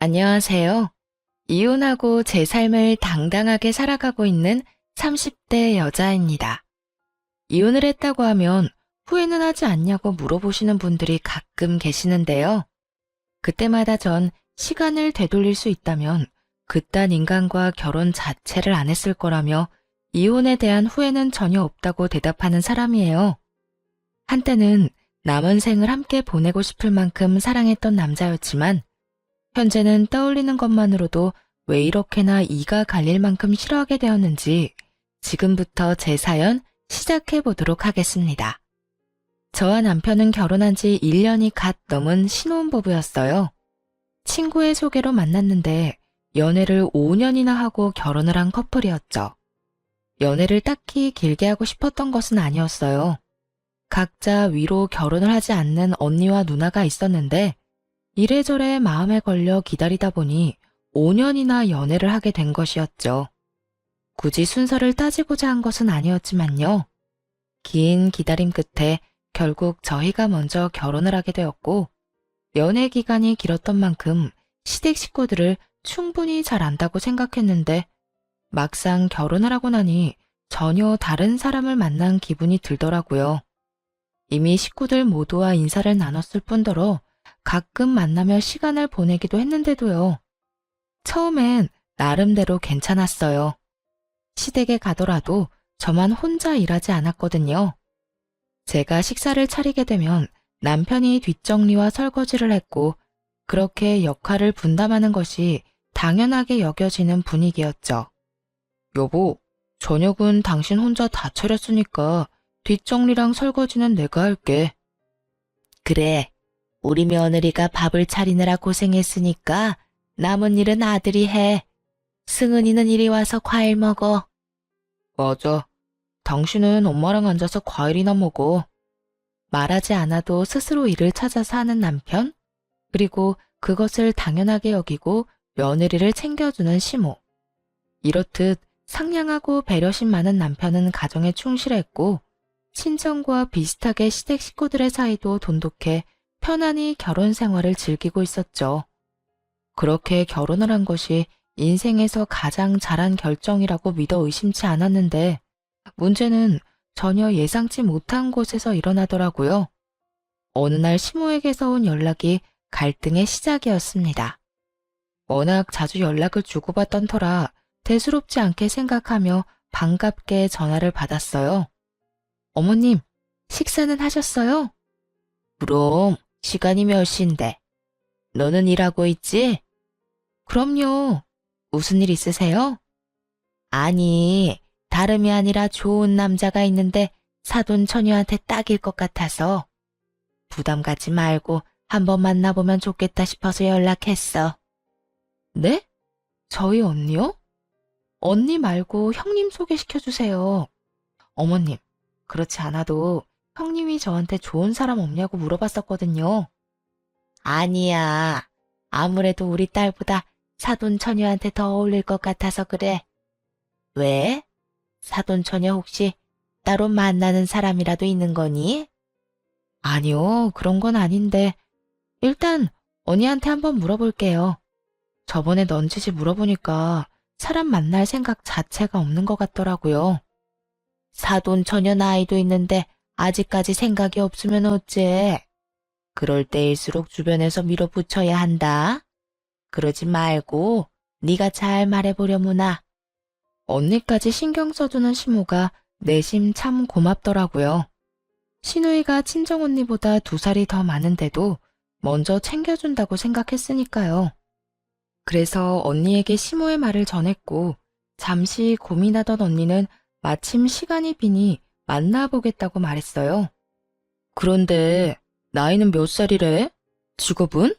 안녕하세요. 이혼하고 제 삶을 당당하게 살아가고 있는 30대 여자입니다. 이혼을 했다고 하면 후회는 하지 않냐고 물어보시는 분들이 가끔 계시는데요. 그때마다 전 시간을 되돌릴 수 있다면 그딴 인간과 결혼 자체를 안 했을 거라며 이혼에 대한 후회는 전혀 없다고 대답하는 사람이에요. 한때는 남은 생을 함께 보내고 싶을 만큼 사랑했던 남자였지만 현재는 떠올리는 것만으로도 왜 이렇게나 이가 갈릴 만큼 싫어하게 되었는지 지금부터 제 사연 시작해 보도록 하겠습니다. 저와 남편은 결혼한 지 1년이 갓 넘은 신혼부부였어요. 친구의 소개로 만났는데 연애를 5년이나 하고 결혼을 한 커플이었죠. 연애를 딱히 길게 하고 싶었던 것은 아니었어요. 각자 위로 결혼을 하지 않는 언니와 누나가 있었는데 이래저래 마음에 걸려 기다리다 보니 5년이나 연애를 하게 된 것이었죠. 굳이 순서를 따지고자 한 것은 아니었지만요. 긴 기다림 끝에 결국 저희가 먼저 결혼을 하게 되었고 연애 기간이 길었던 만큼 시댁 식구들을 충분히 잘 안다고 생각했는데 막상 결혼을 하고 나니 전혀 다른 사람을 만난 기분이 들더라고요. 이미 식구들 모두와 인사를 나눴을 뿐더러 가끔 만나며 시간을 보내기도 했는데도요. 처음엔 나름대로 괜찮았어요. 시댁에 가더라도 저만 혼자 일하지 않았거든요. 제가 식사를 차리게 되면 남편이 뒷정리와 설거지를 했고 그렇게 역할을 분담하는 것이 당연하게 여겨지는 분위기였죠. 여보, 저녁은 당신 혼자 다 차렸으니까 뒷정리랑 설거지는 내가 할게. 그래. 우리 며느리가 밥을 차리느라 고생했으니까 남은 일은 아들이 해. 승은이는 이리 와서 과일 먹어. 맞아. 당신은 엄마랑 앉아서 과일이나 먹어. 말하지 않아도 스스로 일을 찾아서 하는 남편, 그리고 그것을 당연하게 여기고 며느리를 챙겨주는 시모. 이렇듯 상냥하고 배려심 많은 남편은 가정에 충실했고 친정과 비슷하게 시댁 식구들의 사이도 돈독해 편안히 결혼 생활을 즐기고 있었죠. 그렇게 결혼을 한 것이 인생에서 가장 잘한 결정이라고 믿어 의심치 않았는데 문제는 전혀 예상치 못한 곳에서 일어나더라고요. 어느 날 시모에게서 온 연락이 갈등의 시작이었습니다. 워낙 자주 연락을 주고받던 터라 대수롭지 않게 생각하며 반갑게 전화를 받았어요. 어머님, 식사는 하셨어요? 그럼 시간이 몇 시인데? 너는 일하고 있지? 그럼요. 무슨 일 있으세요? 아니, 다름이 아니라 좋은 남자가 있는데 사돈 처녀한테 딱일 것 같아서 부담 갖지 말고 한번 만나보면 좋겠다 싶어서 연락했어. 네? 저희 언니요? 언니 말고 형님 소개시켜주세요. 어머님, 그렇지 않아도 형님이 저한테 좋은 사람 없냐고 물어봤었거든요. 아니야. 아무래도 우리 딸보다 사돈 처녀한테 더 어울릴 것 같아서 그래. 왜? 사돈 처녀 혹시 따로 만나는 사람이라도 있는 거니? 아니요, 그런 건 아닌데. 일단 언니한테 한번 물어볼게요. 저번에 넌지시 물어보니까 사람 만날 생각 자체가 없는 것 같더라고요. 사돈 처녀 나이도 있는데 아직까지 생각이 없으면 어째? 그럴 때일수록 주변에서 밀어붙여야 한다. 그러지 말고 네가 잘 말해보려무나. 언니까지 신경 써주는 시모가 내심 참 고맙더라고요. 시누이가 친정언니보다 2살이 더 많은데도 먼저 챙겨준다고 생각했으니까요. 그래서 언니에게 시모의 말을 전했고 잠시 고민하던 언니는 마침 시간이 비니 만나보겠다고 말했어요. 그런데 나이는 몇 살이래? 직업은?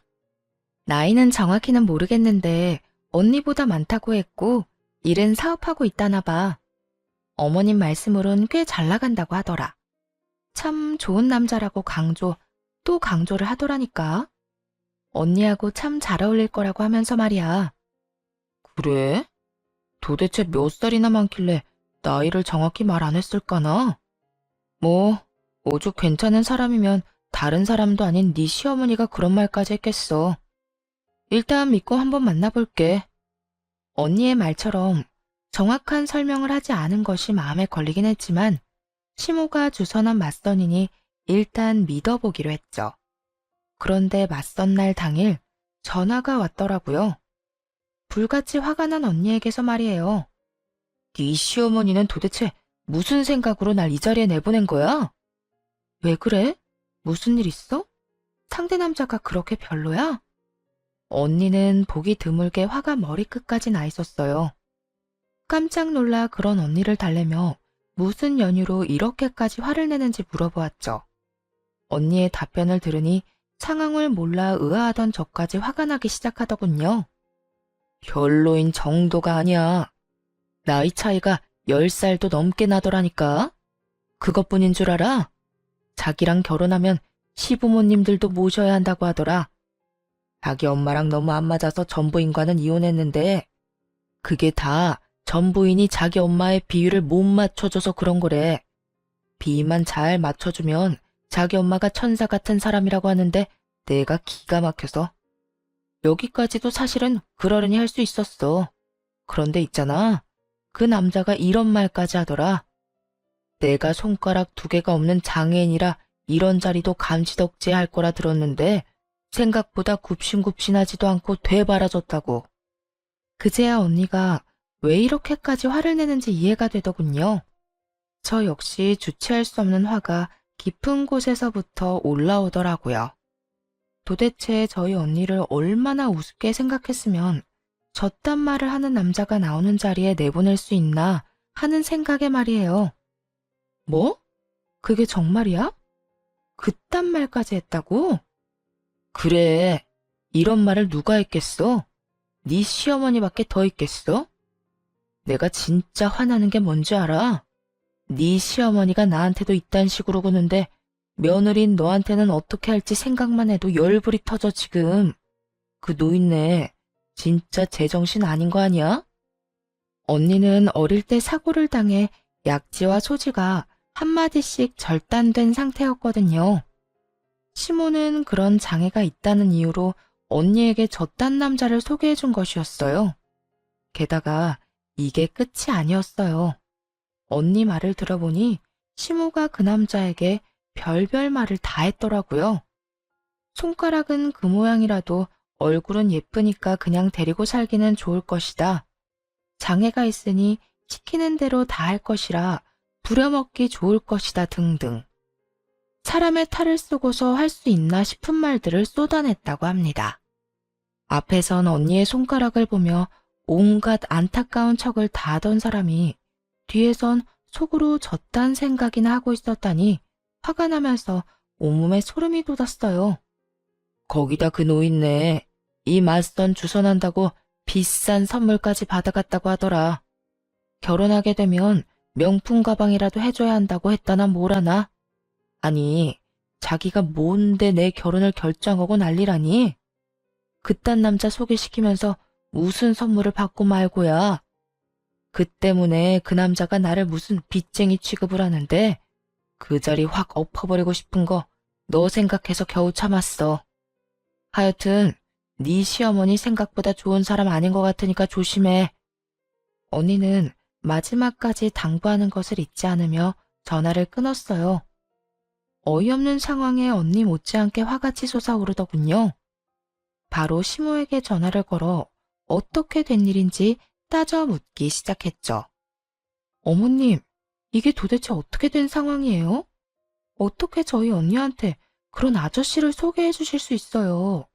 나이는 정확히는 모르겠는데 언니보다 많다고 했고 일은 사업하고 있다나 봐. 어머님 말씀으론 꽤 잘 나간다고 하더라. 참 좋은 남자라고 또 강조를 하더라니까. 언니하고 참 잘 어울릴 거라고 하면서 말이야. 그래? 도대체 몇 살이나 많길래 나이를 정확히 말 안 했을까나? 뭐, 오죽 괜찮은 사람이면 다른 사람도 아닌 네 시어머니가 그런 말까지 했겠어. 일단 믿고 한번 만나볼게. 언니의 말처럼 정확한 설명을 하지 않은 것이 마음에 걸리긴 했지만 시모가 주선한 맞선이니 일단 믿어보기로 했죠. 그런데 맞선 날 당일 전화가 왔더라고요. 불같이 화가 난 언니에게서 말이에요. 네 시어머니는 도대체 무슨 생각으로 날 이 자리에 내보낸 거야? 왜 그래? 무슨 일 있어? 상대 남자가 그렇게 별로야? 언니는 보기 드물게 화가 머리끝까지 나 있었어요. 깜짝 놀라 그런 언니를 달래며 무슨 연유로 이렇게까지 화를 내는지 물어보았죠. 언니의 답변을 들으니 상황을 몰라 의아하던 저까지 화가 나기 시작하더군요. 별로인 정도가 아니야. 나이 차이가 10살도 넘게 나더라니까. 그것뿐인 줄 알아? 자기랑 결혼하면 시부모님들도 모셔야 한다고 하더라. 자기 엄마랑 너무 안 맞아서 전부인과는 이혼했는데 그게 다 전부인이 자기 엄마의 비위를 못 맞춰줘서 그런 거래. 비위만 잘 맞춰주면 자기 엄마가 천사 같은 사람이라고 하는데 내가 기가 막혀서. 여기까지도 사실은 그러려니 할 수 있었어. 그런데 있잖아. 그 남자가 이런 말까지 하더라. 내가 손가락 2개가 없는 장애인이라 이런 자리도 감지덕지해 할 거라 들었는데 생각보다 굽신굽신하지도 않고 되바라졌다고. 그제야 언니가 왜 이렇게까지 화를 내는지 이해가 되더군요. 저 역시 주체할 수 없는 화가 깊은 곳에서부터 올라오더라고요. 도대체 저희 언니를 얼마나 우습게 생각했으면 저딴 말을 하는 남자가 나오는 자리에 내보낼 수 있나 하는 생각에 말이에요. 뭐? 그게 정말이야? 그딴 말까지 했다고? 그래, 이런 말을 누가 했겠어? 네 시어머니밖에 더 있겠어? 내가 진짜 화나는 게 뭔지 알아? 네 시어머니가 나한테도 이딴 식으로 구는데 며느리인 너한테는 어떻게 할지 생각만 해도 열불이 터져 지금. 그 노인네 진짜 제정신 아닌 거 아니야? 언니는 어릴 때 사고를 당해 약지와 소지가 한마디씩 절단된 상태였거든요. 시모는 그런 장애가 있다는 이유로 언니에게 저딴 남자를 소개해준 것이었어요. 게다가 이게 끝이 아니었어요. 언니 말을 들어보니 시모가 그 남자에게 별별 말을 다 했더라고요. 손가락은 그 모양이라도 얼굴은 예쁘니까 그냥 데리고 살기는 좋을 것이다. 장애가 있으니 시키는 대로 다 할 것이라 부려먹기 좋을 것이다 등등. 사람의 탈을 쓰고서 할 수 있나 싶은 말들을 쏟아냈다고 합니다. 앞에선 언니의 손가락을 보며 온갖 안타까운 척을 다 하던 사람이 뒤에선 속으로 저딴 생각이나 하고 있었다니 화가 나면서 온몸에 소름이 돋았어요. 거기다 그 노인네 이 맞선 주선한다고 비싼 선물까지 받아갔다고 하더라. 결혼하게 되면 명품 가방이라도 해줘야 한다고 했다나 뭐라나. 아니, 자기가 뭔데 내 결혼을 결정하고 난리라니? 그딴 남자 소개시키면서 무슨 선물을 받고 말고야. 그 때문에 그 남자가 나를 무슨 빚쟁이 취급을 하는데 그 자리 확 엎어버리고 싶은 거 너 생각해서 겨우 참았어. 하여튼 네 시어머니 생각보다 좋은 사람 아닌 것 같으니까 조심해. 언니는 마지막까지 당부하는 것을 잊지 않으며 전화를 끊었어요. 어이없는 상황에 언니 못지않게 화가 치솟아오르더군요. 바로 시모에게 전화를 걸어 어떻게 된 일인지 따져 묻기 시작했죠. 어머님, 이게 도대체 어떻게 된 상황이에요? 어떻게 저희 언니한테 그런 아저씨를 소개해 주실 수 있어요?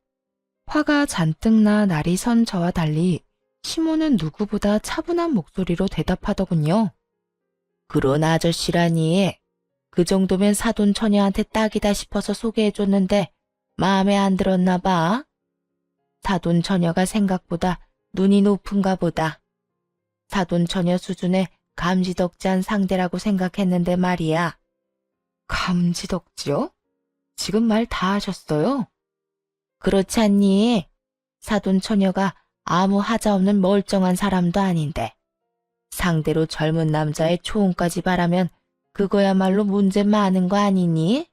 화가 잔뜩 나 날이 선 저와 달리 시모는 누구보다 차분한 목소리로 대답하더군요. 그런 아저씨라니. 그 정도면 사돈 처녀한테 딱이다 싶어서 소개해줬는데 마음에 안 들었나 봐. 사돈 처녀가 생각보다 눈이 높은가 보다. 사돈 처녀 수준의 감지덕지한 상대라고 생각했는데 말이야. 감지덕지요? 지금 말 다 하셨어요? 그렇지 않니? 사돈 처녀가 아무 하자 없는 멀쩡한 사람도 아닌데 상대로 젊은 남자의 초혼까지 바라면 그거야말로 문제 많은 거 아니니?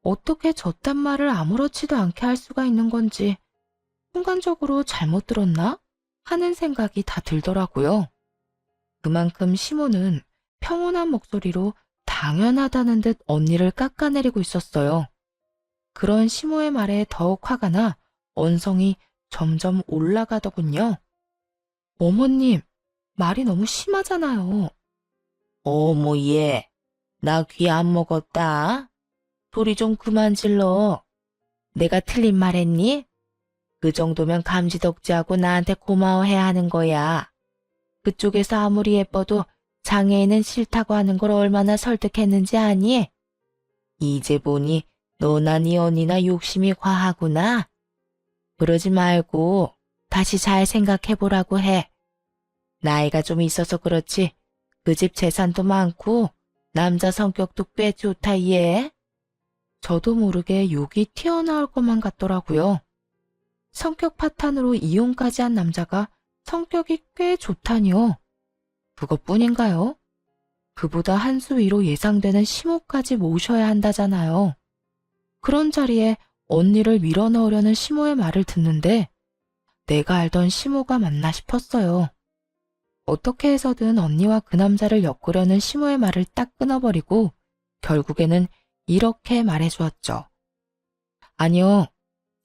어떻게 저딴 말을 아무렇지도 않게 할 수가 있는 건지 순간적으로 잘못 들었나? 하는 생각이 다 들더라고요. 그만큼 시모는 평온한 목소리로 당연하다는 듯 언니를 깎아내리고 있었어요. 그런 시모의 말에 더욱 화가 나 언성이 점점 올라가더군요. 어머님, 말이 너무 심하잖아요. 어머 얘, 나 귀 안 먹었다. 소리 좀 그만 질러. 내가 틀린 말 했니? 그 정도면 감지덕지하고 나한테 고마워해야 하는 거야. 그쪽에서 아무리 예뻐도 장애인은 싫다고 하는 걸 얼마나 설득했는지 아니? 이제 보니 너나 네 언니나 욕심이 과하구나. 그러지 말고 다시 잘 생각해보라고 해. 나이가 좀 있어서 그렇지 그 집 재산도 많고 남자 성격도 꽤 좋다 얘. 저도 모르게 욕이 튀어나올 것만 같더라고요. 성격 파탄으로 이혼까지 한 남자가 성격이 꽤 좋다니요. 그것뿐인가요? 그보다 한 수 위로 예상되는 시모까지 모셔야 한다잖아요. 그런 자리에 언니를 밀어넣으려는 시모의 말을 듣는데 내가 알던 시모가 맞나 싶었어요. 어떻게 해서든 언니와 그 남자를 엮으려는 시모의 말을 딱 끊어버리고 결국에는 이렇게 말해주었죠. 아니요,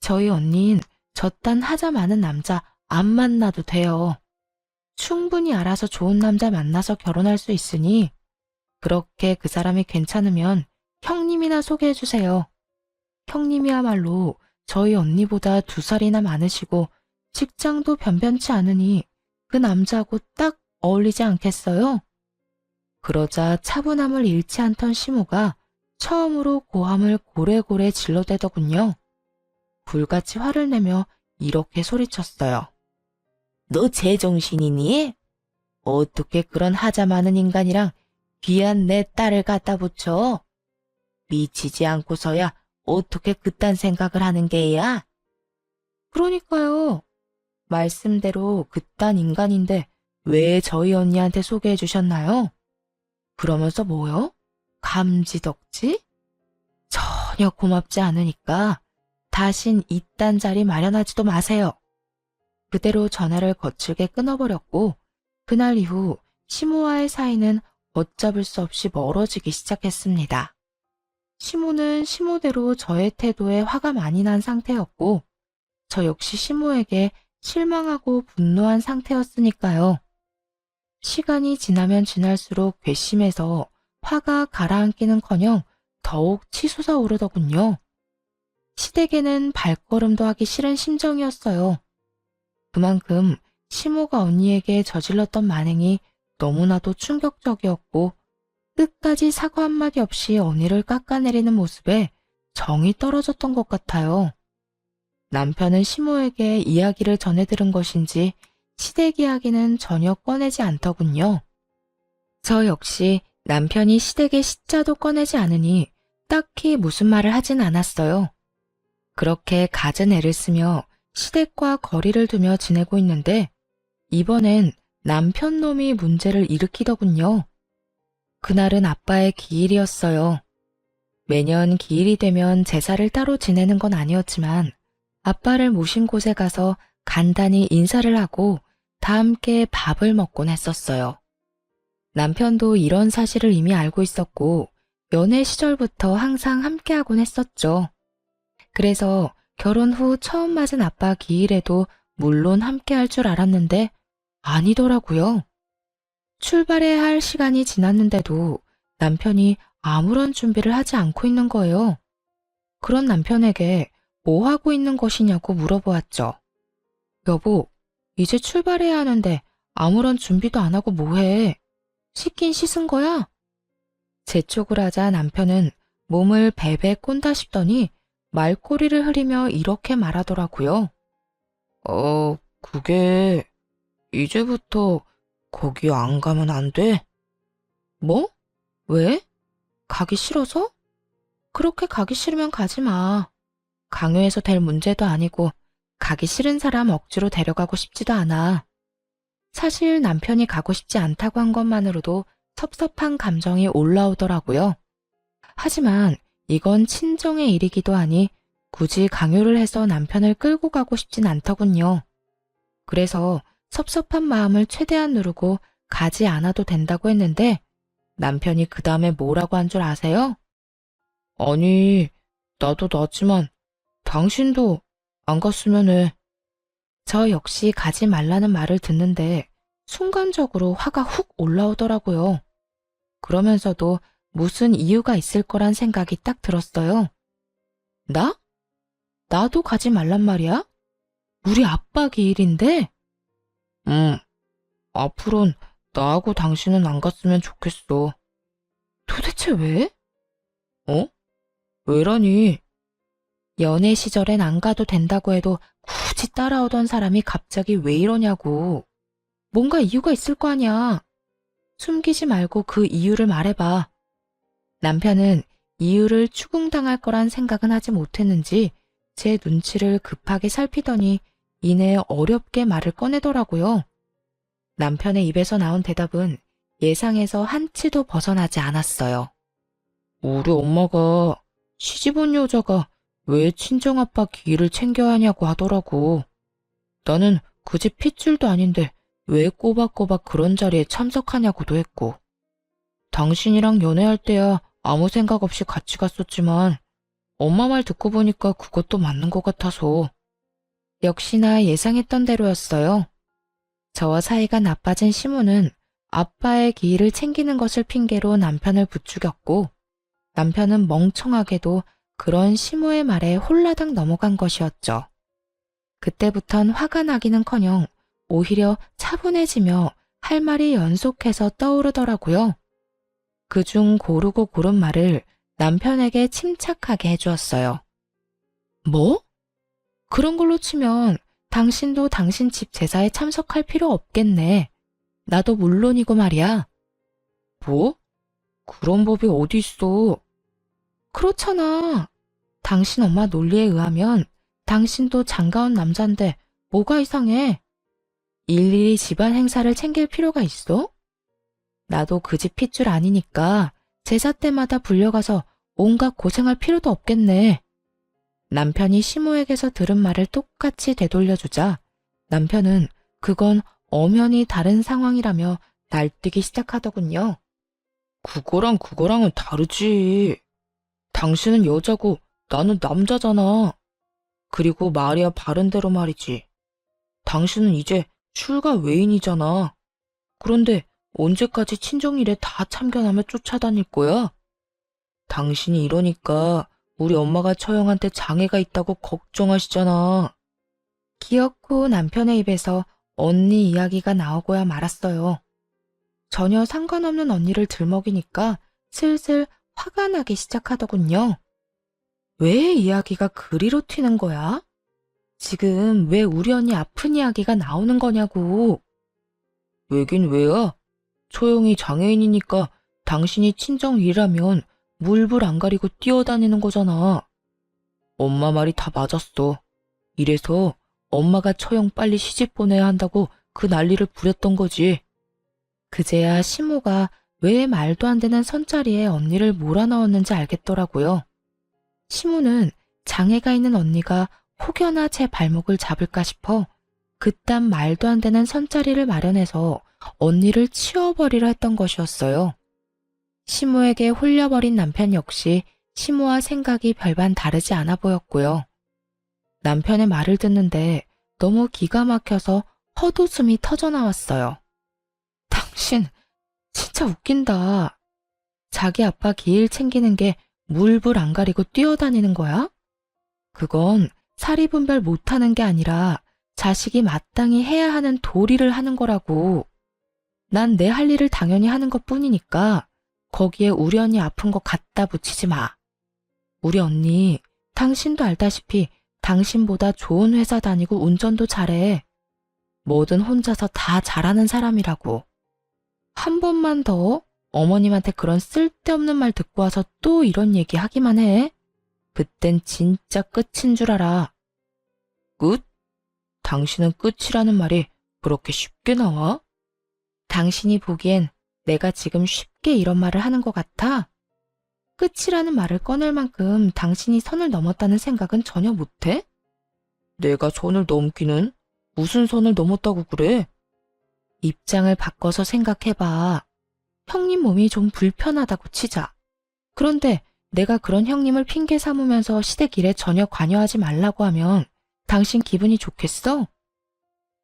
저희 언니는 저딴 하자 많은 남자 안 만나도 돼요. 충분히 알아서 좋은 남자 만나서 결혼할 수 있으니 그렇게 그 사람이 괜찮으면 형님이나 소개해주세요. 형님이야말로 저희 언니보다 2살이나 많으시고 직장도 변변치 않으니 그 남자하고 딱 어울리지 않겠어요? 그러자 차분함을 잃지 않던 시모가 처음으로 고함을 고래고래 질러대더군요. 불같이 화를 내며 이렇게 소리쳤어요. 너 제정신이니? 어떻게 그런 하자 많은 인간이랑 귀한 내 딸을 갖다 붙여? 미치지 않고서야 어떻게 그딴 생각을 하는 게야? 그러니까요. 말씀대로 그딴 인간인데 왜 저희 언니한테 소개해 주셨나요? 그러면서 뭐요? 감지덕지? 전혀 고맙지 않으니까 다신 이딴 자리 마련하지도 마세요. 그대로 전화를 거칠게 끊어버렸고 그날 이후 시모와의 사이는 걷잡을 수 없이 멀어지기 시작했습니다. 시모는 시모대로 저의 태도에 화가 많이 난 상태였고 저 역시 시모에게 실망하고 분노한 상태였으니까요. 시간이 지나면 지날수록 괘씸해서 화가 가라앉기는커녕 더욱 치솟아 오르더군요. 시댁에는 발걸음도 하기 싫은 심정이었어요. 그만큼 시모가 언니에게 저질렀던 만행이 너무나도 충격적이었고 끝까지 사과 한마디 없이 언니를 깎아내리는 모습에 정이 떨어졌던 것 같아요. 남편은 시모에게 이야기를 전해 들은 것인지 시댁 이야기는 전혀 꺼내지 않더군요. 저 역시 남편이 시댁의 시자도 꺼내지 않으니 딱히 무슨 말을 하진 않았어요. 그렇게 갖은 애를 쓰며 시댁과 거리를 두며 지내고 있는데 이번엔 남편 놈이 문제를 일으키더군요. 그날은 아빠의 기일이었어요. 매년 기일이 되면 제사를 따로 지내는 건 아니었지만 아빠를 모신 곳에 가서 간단히 인사를 하고 다 함께 밥을 먹곤 했었어요. 남편도 이런 사실을 이미 알고 있었고 연애 시절부터 항상 함께하곤 했었죠. 그래서 결혼 후 처음 맞은 아빠 기일에도 물론 함께할 줄 알았는데 아니더라고요. 출발해야 할 시간이 지났는데도 남편이 아무런 준비를 하지 않고 있는 거예요. 그런 남편에게 뭐 하고 있는 것이냐고 물어보았죠. 여보, 이제 출발해야 하는데 아무런 준비도 안 하고 뭐해? 씻긴 씻은 거야? 재촉을 하자 남편은 몸을 베베 꼰다 싶더니 말꼬리를 흐리며 이렇게 말하더라고요. 그게 이제부터 거기 안 가면 안 돼? 뭐? 왜? 가기 싫어서? 그렇게 가기 싫으면 가지 마. 강요해서 될 문제도 아니고 가기 싫은 사람 억지로 데려가고 싶지도 않아. 사실 남편이 가고 싶지 않다고 한 것만으로도 섭섭한 감정이 올라오더라고요. 하지만 이건 친정의 일이기도 하니 굳이 강요를 해서 남편을 끌고 가고 싶진 않더군요. 그래서 섭섭한 마음을 최대한 누르고 가지 않아도 된다고 했는데 남편이 그 다음에 뭐라고 한 줄 아세요? 아니, 나도 나지만 당신도 안 갔으면 해. 저 역시 가지 말라는 말을 듣는데 순간적으로 화가 훅 올라오더라고요. 그러면서도 무슨 이유가 있을 거란 생각이 딱 들었어요. 나? 나도 가지 말란 말이야? 우리 아빠 기일인데? 응, 앞으론 나하고 당신은 안 갔으면 좋겠어. 도대체 왜? 어? 왜라니? 연애 시절엔 안 가도 된다고 해도 굳이 따라오던 사람이 갑자기 왜 이러냐고. 뭔가 이유가 있을 거 아니야. 숨기지 말고 그 이유를 말해봐. 남편은 이유를 추궁당할 거란 생각은 하지 못했는지 제 눈치를 급하게 살피더니 이내 어렵게 말을 꺼내더라고요. 남편의 입에서 나온 대답은 예상에서 한치도 벗어나지 않았어요. 우리 엄마가 시집 온 여자가 왜 친정아빠 기일을 챙겨야 하냐고 하더라고. 나는 그 집 핏줄도 아닌데 왜 꼬박꼬박 그런 자리에 참석하냐고도 했고. 당신이랑 연애할 때야 아무 생각 없이 같이 갔었지만 엄마 말 듣고 보니까 그것도 맞는 것 같아서. 역시나 예상했던 대로였어요. 저와 사이가 나빠진 시모는 아빠의 기일을 챙기는 것을 핑계로 남편을 부추겼고 남편은 멍청하게도 그런 시모의 말에 홀라당 넘어간 것이었죠. 그때부턴 화가 나기는커녕 오히려 차분해지며 할 말이 연속해서 떠오르더라고요. 그중 고르고 고른 말을 남편에게 침착하게 해주었어요. 뭐? 그런 걸로 치면 당신도 당신 집 제사에 참석할 필요 없겠네. 나도 물론이고 말이야. 뭐? 그런 법이 어디 있어? 그렇잖아. 당신 엄마 논리에 의하면 당신도 장가온 남잔데 뭐가 이상해? 일일이 집안 행사를 챙길 필요가 있어? 나도 그 집 핏줄 아니니까 제사 때마다 불려가서 온갖 고생할 필요도 없겠네. 남편이 시모에게서 들은 말을 똑같이 되돌려주자 남편은 그건 엄연히 다른 상황이라며 날뛰기 시작하더군요. 그거랑은 다르지. 당신은 여자고 나는 남자잖아. 그리고 말이야 바른대로 말이지. 당신은 이제 출가 외인이잖아. 그런데 언제까지 친정일에 다 참견하며 쫓아다닐 거야? 당신이 이러니까 우리 엄마가 처형한테 장애가 있다고 걱정하시잖아. 기어코 남편의 입에서 언니 이야기가 나오고야 말았어요. 전혀 상관없는 언니를 들먹이니까 슬슬 화가 나기 시작하더군요. 왜 이야기가 그리로 튀는 거야? 지금 왜 우리 언니 아픈 이야기가 나오는 거냐고. 왜긴 왜야? 초영이 장애인이니까 당신이 친정일이라면 물불 안 가리고 뛰어다니는 거잖아. 엄마 말이 다 맞았어. 이래서 엄마가 처형 빨리 시집 보내야 한다고 그 난리를 부렸던 거지. 그제야 시모가 왜 말도 안 되는 선자리에 언니를 몰아넣었는지 알겠더라고요. 시모는 장애가 있는 언니가 혹여나 제 발목을 잡을까 싶어 그딴 말도 안 되는 선자리를 마련해서 언니를 치워버리려 했던 것이었어요. 시모에게 홀려버린 남편 역시 시모와 생각이 별반 다르지 않아 보였고요. 남편의 말을 듣는데 너무 기가 막혀서 헛웃음이 터져나왔어요. 당신 진짜 웃긴다. 자기 아빠 기일 챙기는 게 물불 안 가리고 뛰어다니는 거야? 그건 사리 분별 못하는 게 아니라 자식이 마땅히 해야 하는 도리를 하는 거라고. 난 내 할 일을 당연히 하는 것뿐이니까 거기에 우리 언니 아픈 거 갖다 붙이지 마. 우리 언니 당신도 알다시피 당신보다 좋은 회사 다니고 운전도 잘해. 뭐든 혼자서 다 잘하는 사람이라고. 한 번만 더 어머님한테 그런 쓸데없는 말 듣고 와서 또 이런 얘기 하기만 해. 그땐 진짜 끝인 줄 알아. 끝? 당신은 끝이라는 말이 그렇게 쉽게 나와? 당신이 보기엔 내가 지금 쉽게 이런 말을 하는 것 같아? 끝이라는 말을 꺼낼 만큼 당신이 선을 넘었다는 생각은 전혀 못해? 내가 선을 넘기는? 무슨 선을 넘었다고 그래? 입장을 바꿔서 생각해봐. 형님 몸이 좀 불편하다고 치자. 그런데 내가 그런 형님을 핑계 삼으면서 시댁 일에 전혀 관여하지 말라고 하면 당신 기분이 좋겠어?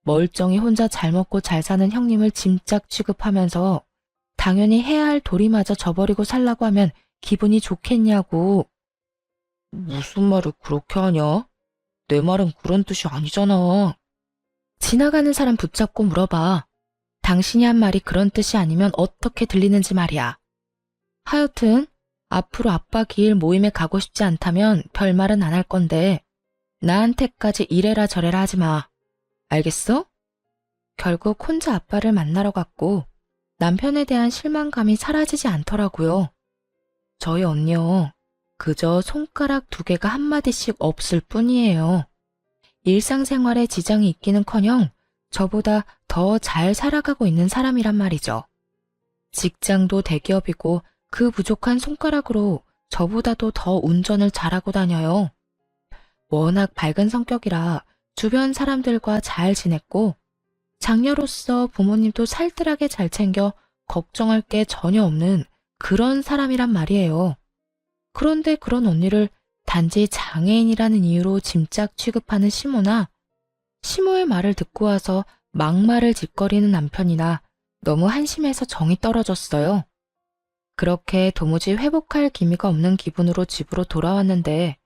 멀쩡히 혼자 잘 먹고 잘 사는 형님을 짐짝 취급하면서 당연히 해야 할 도리마저 저버리고 살라고 하면 기분이 좋겠냐고. 무슨 말을 그렇게 하냐? 내 말은 그런 뜻이 아니잖아. 지나가는 사람 붙잡고 물어봐. 당신이 한 말이 그런 뜻이 아니면 어떻게 들리는지 말이야. 하여튼 앞으로 아빠 기일 모임에 가고 싶지 않다면 별말은 안 할 건데 나한테까지 이래라 저래라 하지 마. 알겠어? 결국 혼자 아빠를 만나러 갔고 남편에 대한 실망감이 사라지지 않더라고요. 저희 언니요. 그저 손가락 2개가 한마디씩 없을 뿐이에요. 일상생활에 지장이 있기는커녕 저보다 더 잘 살아가고 있는 사람이란 말이죠. 직장도 대기업이고 그 부족한 손가락으로 저보다도 더 운전을 잘하고 다녀요. 워낙 밝은 성격이라 주변 사람들과 잘 지냈고 장녀로서 부모님도 살뜰하게 잘 챙겨 걱정할 게 전혀 없는 그런 사람이란 말이에요. 그런데 그런 언니를 단지 장애인이라는 이유로 짐짝 취급하는 시모나 시모의 말을 듣고 와서 막말을 짓거리는 남편이나 너무 한심해서 정이 떨어졌어요. 그렇게 도무지 회복할 기미가 없는 기분으로 집으로 돌아왔는데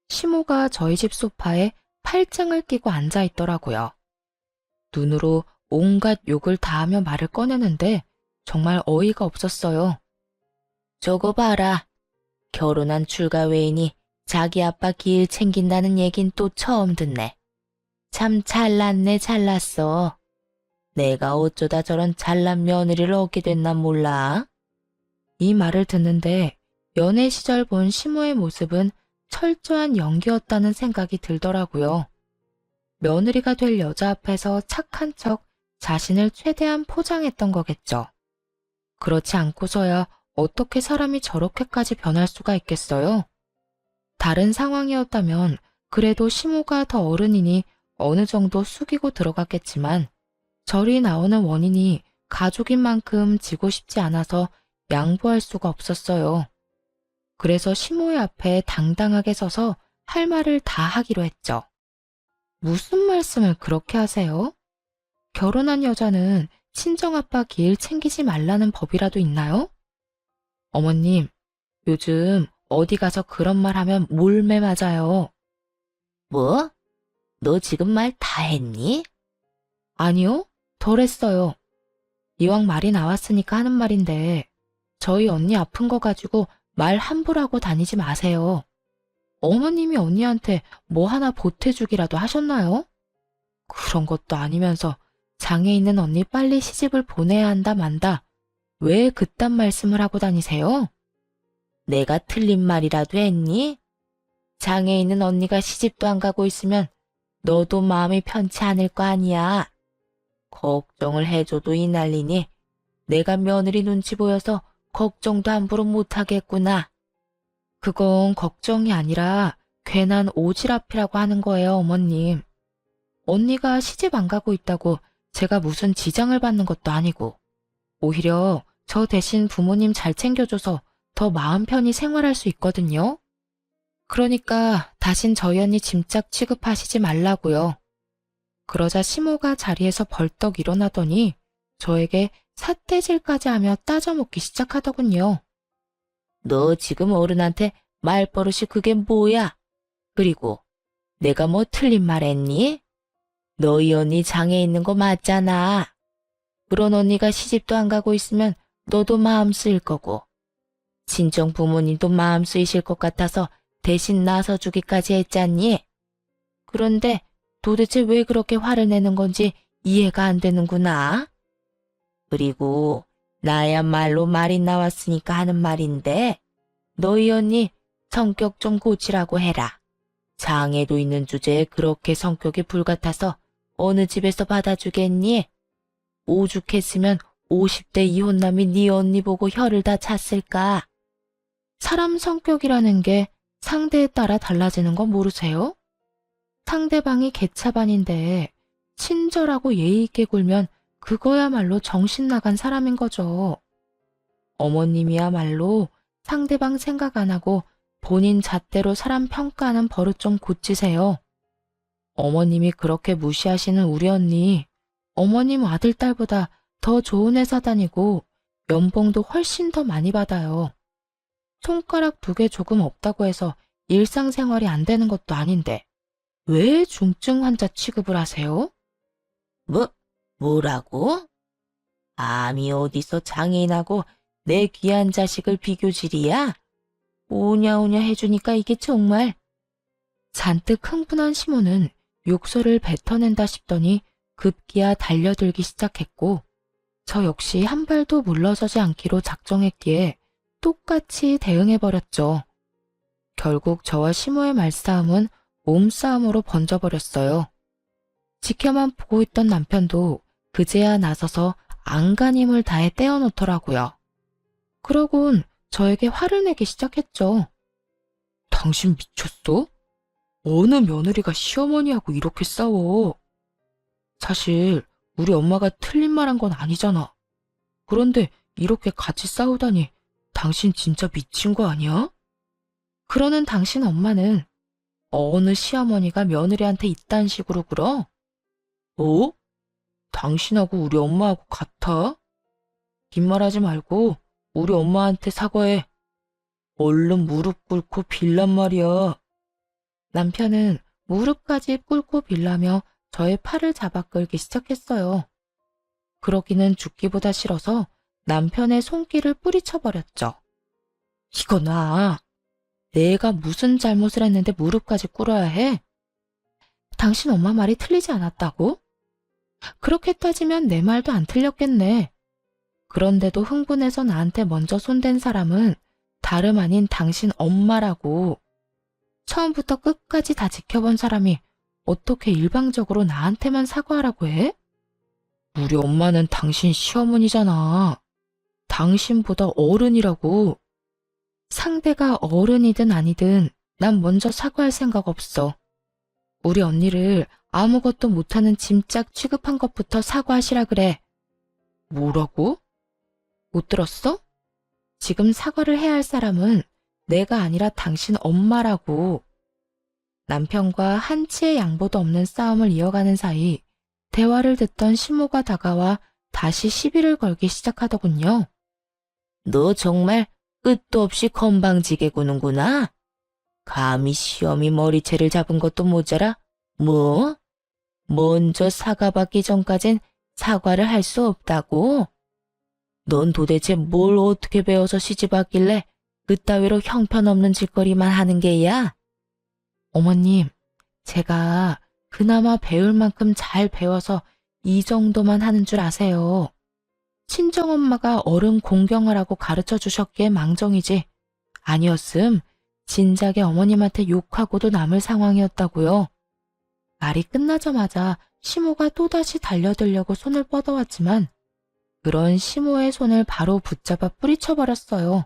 시모가 저희 집 소파에 팔짱을 끼고 앉아 있더라고요. 눈으로 온갖 욕을 다하며 말을 꺼내는데 정말 어이가 없었어요. 저거 봐라. 결혼한 출가 외인이 자기 아빠 기일 챙긴다는 얘긴 또 처음 듣네. 참 잘났네 잘났어. 내가 어쩌다 저런 잘난 며느리를 얻게 됐나 몰라. 이 말을 듣는데 연애 시절 본 시모의 모습은 철저한 연기였다는 생각이 들더라고요. 며느리가 될 여자 앞에서 착한 척 자신을 최대한 포장했던 거겠죠. 그렇지 않고서야 어떻게 사람이 저렇게까지 변할 수가 있겠어요? 다른 상황이었다면 그래도 시모가 더 어른이니 어느 정도 숙이고 들어갔겠지만 절이 나오는 원인이 가족인 만큼 지고 싶지 않아서 양보할 수가 없었어요. 그래서 시모의 앞에 당당하게 서서 할 말을 다 하기로 했죠. 무슨 말씀을 그렇게 하세요? 결혼한 여자는 친정아빠 길 챙기지 말라는 법이라도 있나요? 어머님, 요즘 어디 가서 그런 말 하면 몰매 맞아요. 뭐? 너 지금 말 다 했니? 아니요, 덜 했어요. 이왕 말이 나왔으니까 하는 말인데 저희 언니 아픈 거 가지고 말 함부로 하고 다니지 마세요. 어머님이 언니한테 뭐 하나 보태주기라도 하셨나요? 그런 것도 아니면서 장애 있는 언니 빨리 시집을 보내야 한다 만다. 왜 그딴 말씀을 하고 다니세요? 내가 틀린 말이라도 했니? 장애 있는 언니가 시집도 안 가고 있으면 너도 마음이 편치 않을 거 아니야. 걱정을 해줘도 이 난리니 내가 며느리 눈치 보여서 걱정도 함부로 못하겠구나. 그건 걱정이 아니라 괜한 오지랖이라고 하는 거예요, 어머님. 언니가 시집 안 가고 있다고 제가 무슨 지장을 받는 것도 아니고 오히려 저 대신 부모님 잘 챙겨줘서 더 마음 편히 생활할 수 있거든요. 그러니까 다신 저희 언니 짐짝 취급하시지 말라고요. 그러자 시모가 자리에서 벌떡 일어나더니 저에게 삿대질까지 하며 따져먹기 시작하더군요. 너 지금 어른한테 말버릇이 그게 뭐야? 그리고 내가 뭐 틀린 말 했니? 너희 언니 장애 있는 거 맞잖아. 그런 언니가 시집도 안 가고 있으면 너도 마음 쓰일 거고 친정 부모님도 마음 쓰이실 것 같아서 대신 나서주기까지 했잖니? 그런데 도대체 왜 그렇게 화를 내는 건지 이해가 안 되는구나. 그리고 나야말로 말이 나왔으니까 하는 말인데 너희 언니 성격 좀 고치라고 해라. 장애도 있는 주제에 그렇게 성격이 불같아서 어느 집에서 받아주겠니? 오죽했으면 50대 이혼남이 네 언니 보고 혀를 다 찼을까? 사람 성격이라는 게 상대에 따라 달라지는 거 모르세요? 상대방이 개차반인데 친절하고 예의 있게 굴면 그거야말로 정신 나간 사람인 거죠. 어머님이야말로 상대방 생각 안 하고 본인 잣대로 사람 평가하는 버릇 좀 고치세요. 어머님이 그렇게 무시하시는 우리 언니, 어머님 아들, 딸보다 더 좋은 회사 다니고 연봉도 훨씬 더 많이 받아요. 손가락 2개 조금 없다고 해서 일상생활이 안 되는 것도 아닌데 왜 중증 환자 취급을 하세요? 뭐라고? 감히 어디서 장애인하고 내 귀한 자식을 비교질이야? 오냐오냐 해주니까 이게 정말. 잔뜩 흥분한 시모는 욕설을 뱉어낸다 싶더니 급기야 달려들기 시작했고 저 역시 한 발도 물러서지 않기로 작정했기에 똑같이 대응해버렸죠. 결국 저와 시모의 말싸움은 몸싸움으로 번져버렸어요. 지켜만 보고 있던 남편도 그제야 나서서 안간힘을 다해 떼어놓더라고요. 그러곤 저에게 화를 내기 시작했죠. 당신 미쳤어? 어느 며느리가 시어머니하고 이렇게 싸워? 사실 우리 엄마가 틀린 말 한 건 아니잖아. 그런데 이렇게 같이 싸우다니 당신 진짜 미친 거 아니야? 그러는 당신 엄마는 어느 시어머니가 며느리한테 이딴 식으로 굴어? 어? 당신하고 우리 엄마하고 같아? 빈말하지 말고 우리 엄마한테 사과해. 얼른 무릎 꿇고 빌란 말이야. 남편은 무릎까지 꿇고 빌라며 저의 팔을 잡아 끌기 시작했어요. 그러기는 죽기보다 싫어서 남편의 손길을 뿌리쳐버렸죠. 이거 놔. 내가 무슨 잘못을 했는데 무릎까지 꿇어야 해? 당신 엄마 말이 틀리지 않았다고? 그렇게 따지면 내 말도 안 틀렸겠네. 그런데도 흥분해서 나한테 먼저 손댄 사람은 다름 아닌 당신 엄마라고. 처음부터 끝까지 다 지켜본 사람이 어떻게 일방적으로 나한테만 사과하라고 해? 우리 엄마는 당신 시어머니잖아. 당신보다 어른이라고. 상대가 어른이든 아니든 난 먼저 사과할 생각 없어. 우리 언니를 아무것도 못하는 짐짝 취급한 것부터 사과하시라 그래. 뭐라고? 못 들었어? 지금 사과를 해야 할 사람은 내가 아니라 당신 엄마라고. 남편과 한치의 양보도 없는 싸움을 이어가는 사이 대화를 듣던 시모가 다가와 다시 시비를 걸기 시작하더군요. 너 정말 끝도 없이 건방지게 구는구나. 감히 시어미 머리채를 잡은 것도 모자라. 뭐? 먼저 사과받기 전까진 사과를 할 수 없다고? 넌 도대체 뭘 어떻게 배워서 시집왔길래 그따위로 형편없는 짓거리만 하는 게야? 어머님, 제가 그나마 배울 만큼 잘 배워서 이 정도만 하는 줄 아세요. 친정엄마가 어른 공경하라고 가르쳐 주셨기에 망정이지. 아니었음 진작에 어머님한테 욕하고도 남을 상황이었다고요. 말이 끝나자마자 시모가 또다시 달려들려고 손을 뻗어왔지만 그런 시모의 손을 바로 붙잡아 뿌리쳐버렸어요.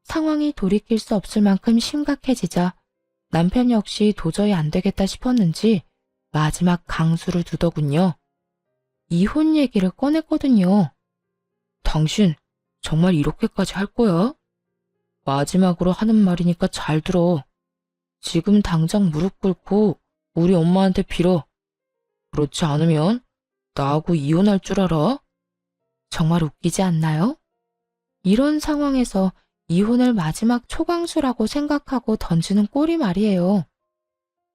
상황이 돌이킬 수 없을 만큼 심각해지자 남편 역시 도저히 안 되겠다 싶었는지 마지막 강수를 두더군요. 이혼 얘기를 꺼냈거든요. 당신 정말 이렇게까지 할 거야? 마지막으로 하는 말이니까 잘 들어. 지금 당장 무릎 꿇고 우리 엄마한테 빌어. 그렇지 않으면 나하고 이혼할 줄 알아? 정말 웃기지 않나요? 이런 상황에서 이혼을 마지막 초강수라고 생각하고 던지는 꼴이 말이에요.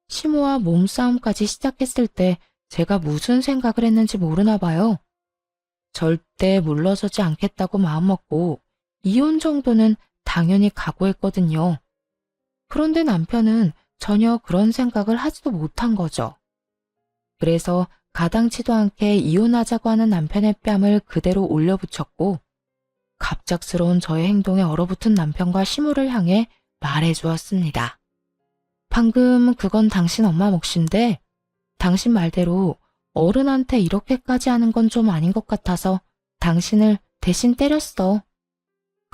시모와 몸싸움까지 시작했을 때 제가 무슨 생각을 했는지 모르나 봐요. 절대 물러서지 않겠다고 마음먹고 이혼 정도는 당연히 각오했거든요. 그런데 남편은 전혀 그런 생각을 하지도 못한 거죠. 그래서 가당치도 않게 이혼하자고 하는 남편의 뺨을 그대로 올려붙였고 갑작스러운 저의 행동에 얼어붙은 남편과 시모를 향해 말해주었습니다. 방금 그건 당신 엄마 몫인데 당신 말대로 어른한테 이렇게까지 하는 건 좀 아닌 것 같아서 당신을 대신 때렸어.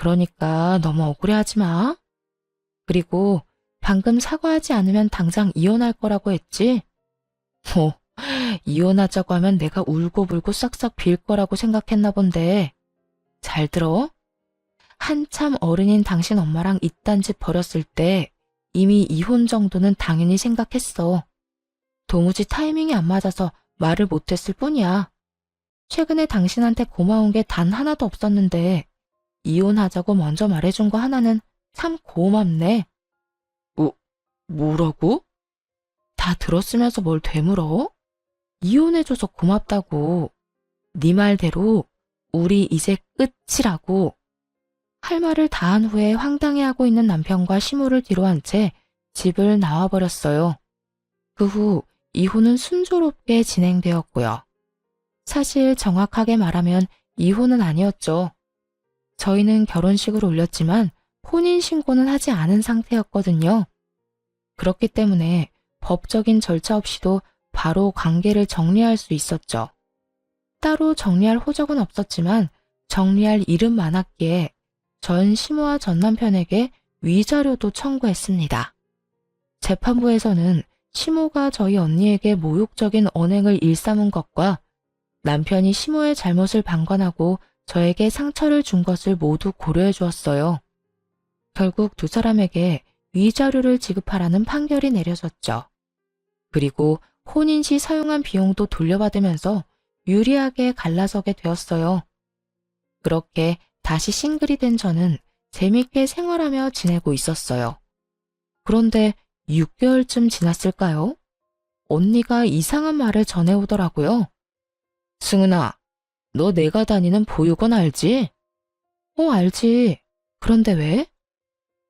그러니까 너무 억울해하지 마. 그리고 방금 사과하지 않으면 당장 이혼할 거라고 했지? 뭐, 이혼하자고 하면 내가 울고불고 싹싹 빌 거라고 생각했나 본데. 잘 들어? 한참 어른인 당신 엄마랑 이딴 짓 벌였을 때 이미 이혼 정도는 당연히 생각했어. 도무지 타이밍이 안 맞아서 말을 못했을 뿐이야. 최근에 당신한테 고마운 게 단 하나도 없었는데 이혼하자고 먼저 말해준 거 하나는 참 고맙네. 뭐라고? 다 들었으면서 뭘 되물어? 이혼해줘서 고맙다고. 네 말대로 우리 이제 끝이라고. 할 말을 다 한 후에 황당해하고 있는 남편과 시모를 뒤로한 채 집을 나와버렸어요. 그 후 이혼은 순조롭게 진행되었고요. 사실 정확하게 말하면 이혼은 아니었죠. 저희는 결혼식을 올렸지만 혼인신고는 하지 않은 상태였거든요. 그렇기 때문에 법적인 절차 없이도 바로 관계를 정리할 수 있었죠. 따로 정리할 호적은 없었지만 정리할 일은 많았기에 전 시모와 전 남편에게 위자료도 청구했습니다. 재판부에서는 시모가 저희 언니에게 모욕적인 언행을 일삼은 것과 남편이 시모의 잘못을 방관하고 저에게 상처를 준 것을 모두 고려해 주었어요. 결국 두 사람에게 위자료를 지급하라는 판결이 내려졌죠. 그리고 혼인 시 사용한 비용도 돌려받으면서 유리하게 갈라서게 되었어요. 그렇게 다시 싱글이 된 저는 재밌게 생활하며 지내고 있었어요. 그런데 6개월쯤 지났을까요? 언니가 이상한 말을 전해오더라고요. 승은아, 너 내가 다니는 보육원 알지? 알지. 그런데 왜?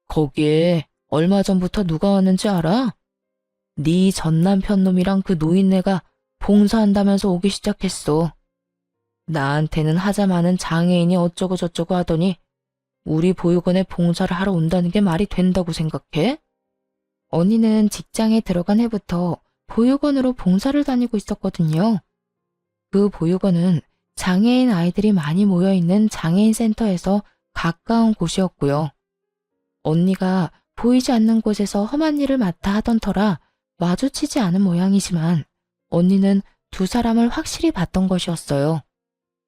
거기에 얼마 전부터 누가 왔는지 알아? 네 전 남편 놈이랑 그 노인네가 봉사한다면서 오기 시작했어. 나한테는 하자마는 장애인이 어쩌고 저쩌고 하더니 우리 보육원에 봉사를 하러 온다는 게 말이 된다고 생각해? 언니는 직장에 들어간 해부터 보육원으로 봉사를 다니고 있었거든요. 그 보육원은 장애인 아이들이 많이 모여있는 장애인 센터에서 가까운 곳이었고요. 언니가 보이지 않는 곳에서 험한 일을 맡아 하던 터라 마주치지 않은 모양이지만 언니는 두 사람을 확실히 봤던 것이었어요.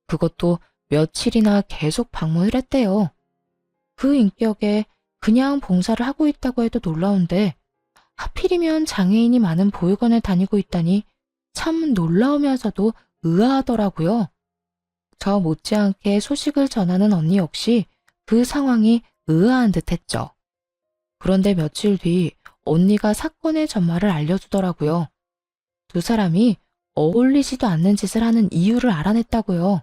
그것도 며칠이나 계속 방문을 했대요. 그 인격에 그냥 봉사를 하고 있다고 해도 놀라운데 하필이면 장애인이 많은 보육원에 다니고 있다니 참 놀라우면서도 의아하더라고요. 저 못지않게 소식을 전하는 언니 역시 그 상황이 의아한 듯했죠. 그런데 며칠 뒤 언니가 사건의 전말을 알려주더라고요. 두 사람이 어울리지도 않는 짓을 하는 이유를 알아냈다고요.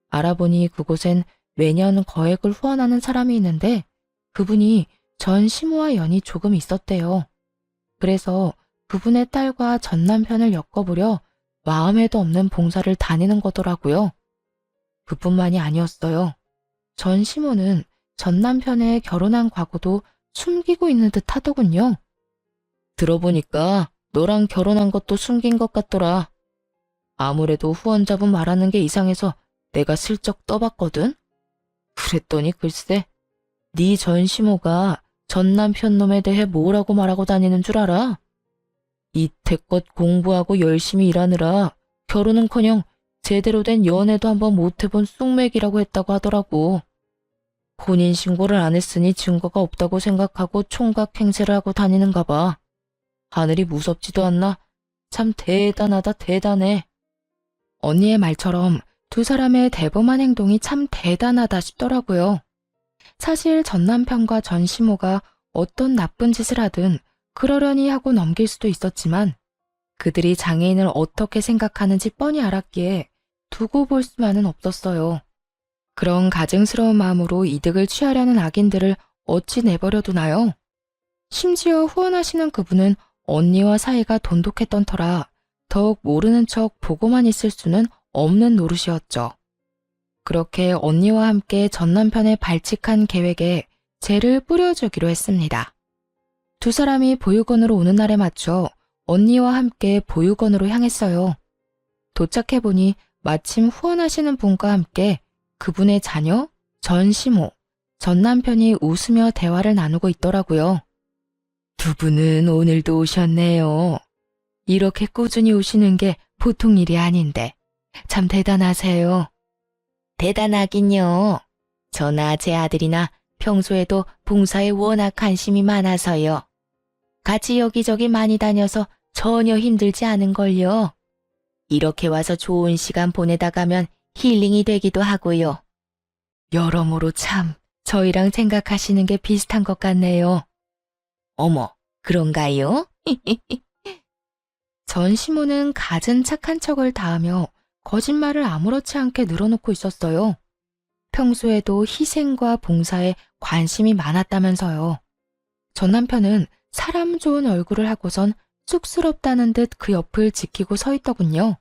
알아보니 그곳엔 매년 거액을 후원하는 사람이 있는데 그분이 전 시모와 연이 조금 있었대요. 그래서 그분의 딸과 전 남편을 엮어보려 마음에도 없는 봉사를 다니는 거더라고요. 그뿐만이 아니었어요. 전 시모는 전 남편의 결혼한 과거도 숨기고 있는 듯 하더군요. 들어보니까 너랑 결혼한 것도 숨긴 것 같더라. 아무래도 후원자분 말하는 게 이상해서 내가 슬쩍 떠봤거든. 그랬더니 글쎄, 네 전 시모가 전 남편 놈에 대해 뭐라고 말하고 다니는 줄 알아? 이태껏 공부하고 열심히 일하느라 결혼은커녕 제대로 된 연애도 한번 못 해본 쑥맥이라고 했다고 하더라고. 혼인신고를 안 했으니 증거가 없다고 생각하고 총각 행세를 하고 다니는가 봐. 하늘이 무섭지도 않나? 참 대단하다 대단해. 언니의 말처럼 두 사람의 대범한 행동이 참 대단하다 싶더라고요. 사실 전 남편과 전 시모가 어떤 나쁜 짓을 하든 그러려니 하고 넘길 수도 있었지만 그들이 장애인을 어떻게 생각하는지 뻔히 알았기에 두고 볼 수만은 없었어요. 그런 가증스러운 마음으로 이득을 취하려는 악인들을 어찌 내버려 두나요? 심지어 후원하시는 그분은 언니와 사이가 돈독했던 터라 더욱 모르는 척 보고만 있을 수는 없는 노릇이었죠. 그렇게 언니와 함께 전 남편의 발칙한 계획에 재를 뿌려주기로 했습니다. 두 사람이 보육원으로 오는 날에 맞춰 언니와 함께 보육원으로 향했어요. 도착해보니 마침 후원하시는 분과 함께 그분의 자녀 전 시모, 전 남편이 웃으며 대화를 나누고 있더라고요. 두 분은 오늘도 오셨네요. 이렇게 꾸준히 오시는 게 보통 일이 아닌데 참 대단하세요. 대단하긴요. 저나 제 아들이나 평소에도 봉사에 워낙 관심이 많아서요. 같이 여기저기 많이 다녀서 전혀 힘들지 않은걸요. 이렇게 와서 좋은 시간 보내다 가면 힐링이 되기도 하고요. 여러모로 참 저희랑 생각하시는 게 비슷한 것 같네요. 어머, 그런가요? 전시모는 갖은 착한 척을 다하며 거짓말을 아무렇지 않게 늘어놓고 있었어요. 평소에도 희생과 봉사에 관심이 많았다면서요. 전 남편은 사람 좋은 얼굴을 하고선 쑥스럽다는 듯 그 옆을 지키고 서 있더군요.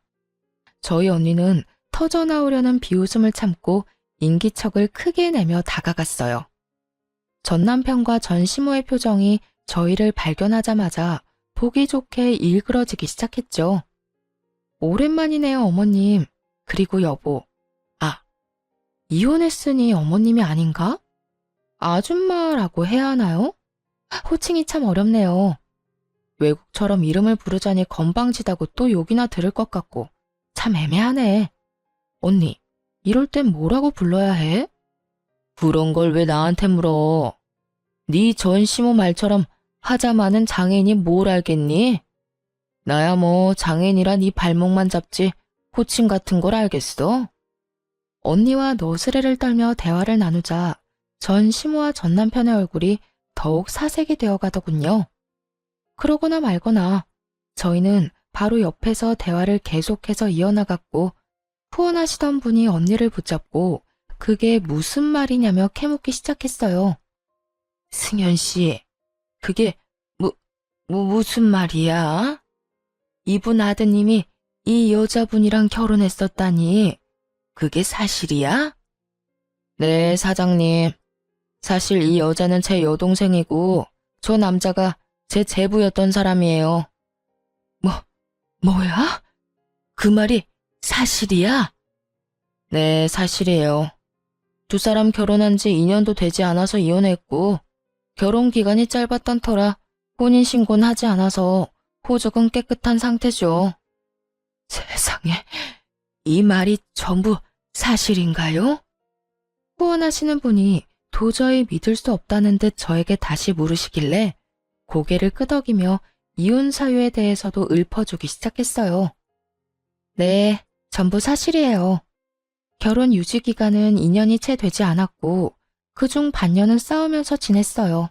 저희 언니는 터져나오려는 비웃음을 참고 인기척을 크게 내며 다가갔어요. 전 남편과 전시모의 표정이 저희를 발견하자마자 보기 좋게 일그러지기 시작했죠. 오랜만이네요, 어머님. 그리고 여보. 아, 이혼했으니 어머님이 아닌가? 아줌마라고 해야 하나요? 호칭이 참 어렵네요. 외국처럼 이름을 부르자니 건방지다고 또 욕이나 들을 것 같고 참 애매하네. 언니, 이럴 땐 뭐라고 불러야 해? 그런 걸 왜 나한테 물어? 네 전시모 말처럼 하자 많은 장애인이 뭘 알겠니? 나야 뭐 장애인이라 네 발목만 잡지 호칭 같은 걸 알겠어? 언니와 너스레를 떨며 대화를 나누자 전시모와 전 남편의 얼굴이 더욱 사색이 되어 가더군요. 그러거나 말거나 저희는 바로 옆에서 대화를 계속해서 이어나갔고 후원하시던 분이 언니를 붙잡고 그게 무슨 말이냐며 캐묻기 시작했어요. 승현 씨, 그게 무슨 말이야? 이분 아드님이 이 여자분이랑 결혼했었다니 그게 사실이야? 네, 사장님. 사실 이 여자는 제 여동생이고 저 남자가 제 제부였던 사람이에요. 뭐야? 그 말이 사실이야? 네, 사실이에요. 두 사람 결혼한 지 2년도 되지 않아서 이혼했고 결혼 기간이 짧았던 터라 혼인신고는 하지 않아서 호적은 깨끗한 상태죠. 세상에, 이 말이 전부 사실인가요? 후원하시는 분이 도저히 믿을 수 없다는 듯 저에게 다시 물으시길래 고개를 끄덕이며 이혼 사유에 대해서도 읊어주기 시작했어요. 네, 전부 사실이에요. 결혼 유지 기간은 2년이 채 되지 않았고 그중 반년은 싸우면서 지냈어요.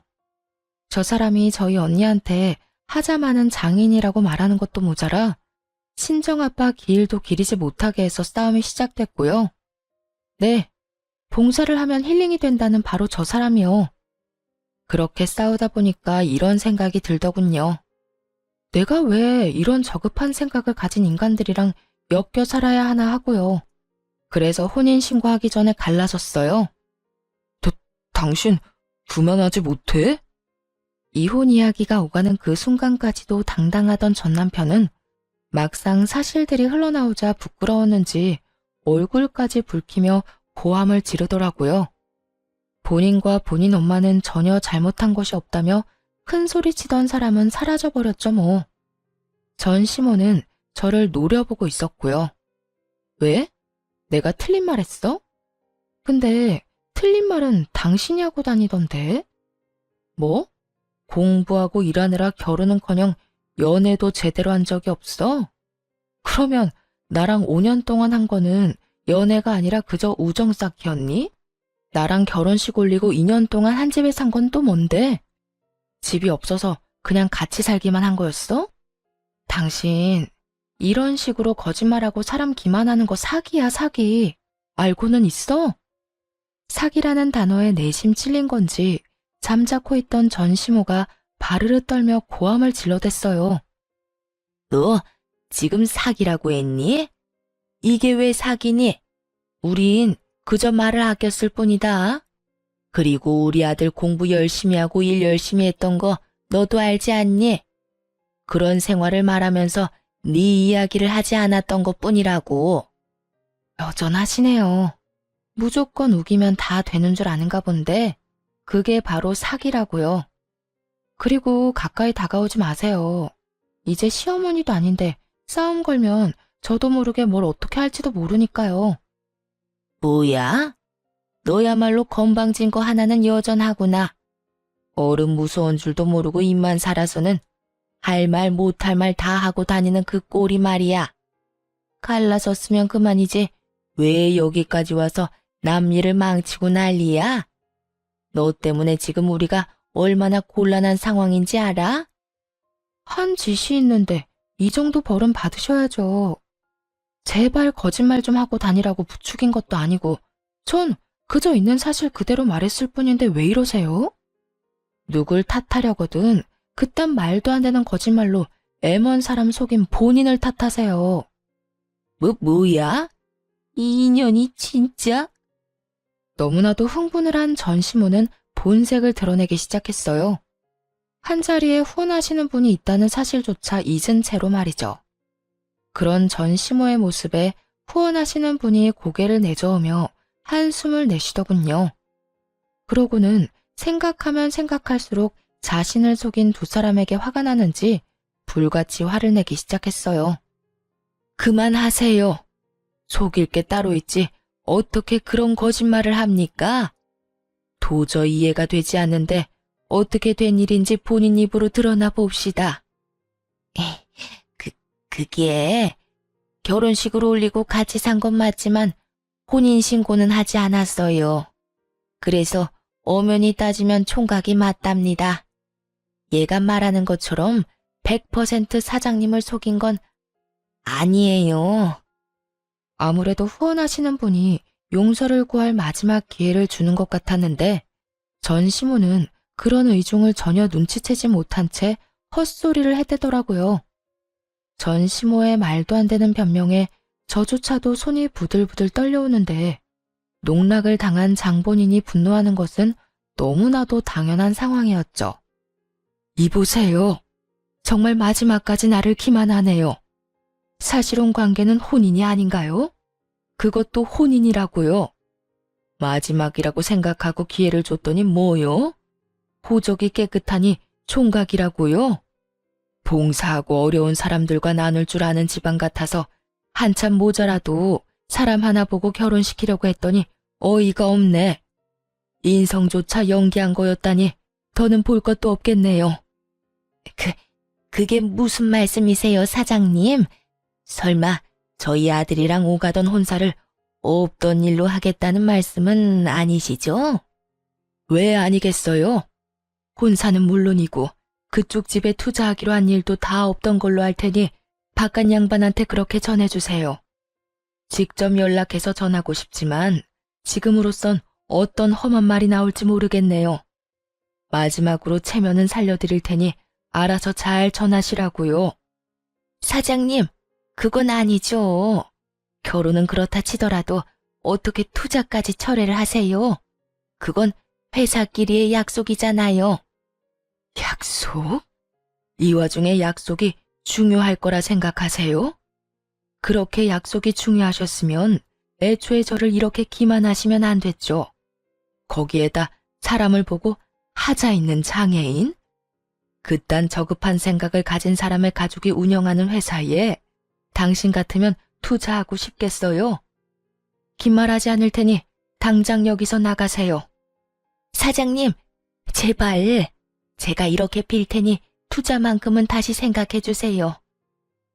저 사람이 저희 언니한테 하자 많은 장인이라고 말하는 것도 모자라 친정아빠 기일도 기리지 못하게 해서 싸움이 시작됐고요. 네, 봉사를 하면 힐링이 된다는 바로 저 사람이요. 그렇게 싸우다 보니까 이런 생각이 들더군요. 내가 왜 이런 저급한 생각을 가진 인간들이랑 엮여 살아야 하나 하고요. 그래서 혼인신고하기 전에 갈라섰어요. 당신 그만하지 못해? 이혼 이야기가 오가는 그 순간까지도 당당하던 전 남편은 막상 사실들이 흘러나오자 부끄러웠는지 얼굴까지 붉히며 고함을 지르더라고요. 본인과 본인 엄마는 전혀 잘못한 것이 없다며 큰 소리치던 사람은 사라져버렸죠 뭐. 전시모는 저를 노려보고 있었고요. 왜? 내가 틀린 말 했어? 근데 틀린 말은 당신이 하고 다니던데? 뭐? 공부하고 일하느라 결혼은커녕 연애도 제대로 한 적이 없어? 그러면 나랑 5년 동안 한 거는 연애가 아니라 그저 우정 쌓기였니? 나랑 결혼식 올리고 2년 동안 한 집에 산 건 또 뭔데? 집이 없어서 그냥 같이 살기만 한 거였어? 당신 이런 식으로 거짓말하고 사람 기만하는 거 사기야, 사기. 알고는 있어? 사기라는 단어에 내심 찔린 건지 잠자코 있던 전시모가 바르르 떨며 고함을 질러댔어요. 너 지금 사기라고 했니? 이게 왜 사기니? 우린 그저 말을 아꼈을 뿐이다. 그리고 우리 아들 공부 열심히 하고 일 열심히 했던 거 너도 알지 않니? 그런 생활을 말하면서 네 이야기를 하지 않았던 것뿐이라고. 여전하시네요. 무조건 우기면 다 되는 줄 아는가 본데 그게 바로 사기라고요. 그리고 가까이 다가오지 마세요. 이제 시어머니도 아닌데 싸움 걸면 저도 모르게 뭘 어떻게 할지도 모르니까요. 뭐야? 너야말로 건방진 거 하나는 여전하구나. 어른 무서운 줄도 모르고 입만 살아서는 할 말 못할 말 다 하고 다니는 그 꼴이 말이야. 갈라섰으면 그만이지 왜 여기까지 와서 남 일을 망치고 난리야? 너 때문에 지금 우리가 얼마나 곤란한 상황인지 알아? 한 짓이 있는데 이 정도 벌은 받으셔야죠. 제발 거짓말 좀 하고 다니라고 부추긴 것도 아니고 전 그저 있는 사실 그대로 말했을 뿐인데 왜 이러세요? 누굴 탓하려거든 그딴 말도 안 되는 거짓말로 애먼 사람 속인 본인을 탓하세요. 뭐야? 이 인연이 진짜? 너무나도 흥분을 한 전시모는 본색을 드러내기 시작했어요. 한자리에 후원하시는 분이 있다는 사실조차 잊은 채로 말이죠. 그런 전시모의 모습에 후원하시는 분이 고개를 내저으며 한숨을 내쉬더군요. 그러고는 생각하면 생각할수록 자신을 속인 두 사람에게 화가 나는지 불같이 화를 내기 시작했어요. 그만하세요. 속일 게 따로 있지 어떻게 그런 거짓말을 합니까? 도저히 이해가 되지 않는데 어떻게 된 일인지 본인 입으로 드러나 봅시다. 그게 결혼식을 올리고 같이 산 건 맞지만 혼인신고는 하지 않았어요. 그래서 엄연히 따지면 총각이 맞답니다. 얘가 말하는 것처럼 100% 사장님을 속인 건 아니에요. 아무래도 후원하시는 분이 용서를 구할 마지막 기회를 주는 것 같았는데 전시모는 그런 의중을 전혀 눈치채지 못한 채 헛소리를 해대더라고요. 전시모의 말도 안 되는 변명에 저조차도 손이 부들부들 떨려오는데 농락을 당한 장본인이 분노하는 것은 너무나도 당연한 상황이었죠. 이보세요. 정말 마지막까지 나를 기만하네요. 사실혼 관계는 혼인이 아닌가요? 그것도 혼인이라고요. 마지막이라고 생각하고 기회를 줬더니 뭐요? 호적이 깨끗하니 총각이라고요? 봉사하고 어려운 사람들과 나눌 줄 아는 집안 같아서 한참 모자라도 사람 하나 보고 결혼시키려고 했더니 어이가 없네. 인성조차 연기한 거였다니 더는 볼 것도 없겠네요. 그게 무슨 말씀이세요, 사장님? 설마 저희 아들이랑 오가던 혼사를 없던 일로 하겠다는 말씀은 아니시죠? 왜 아니겠어요? 혼사는 물론이고 그쪽 집에 투자하기로 한 일도 다 없던 걸로 할 테니 바깥 양반한테 그렇게 전해주세요. 직접 연락해서 전하고 싶지만 지금으로선 어떤 험한 말이 나올지 모르겠네요. 마지막으로 체면은 살려드릴 테니 알아서 잘 전하시라고요. 사장님, 그건 아니죠. 결혼은 그렇다 치더라도 어떻게 투자까지 철회를 하세요? 그건 회사끼리의 약속이잖아요. 약속? 이 와중에 약속이 중요할 거라 생각하세요? 그렇게 약속이 중요하셨으면 애초에 저를 이렇게 기만하시면 안 됐죠. 거기에다 사람을 보고 하자 있는 장애인? 그딴 저급한 생각을 가진 사람의 가족이 운영하는 회사에 당신 같으면 투자하고 싶겠어요? 긴 말하지 않을 테니 당장 여기서 나가세요. 사장님, 제발 제가 이렇게 빌 테니 투자만큼은 다시 생각해 주세요.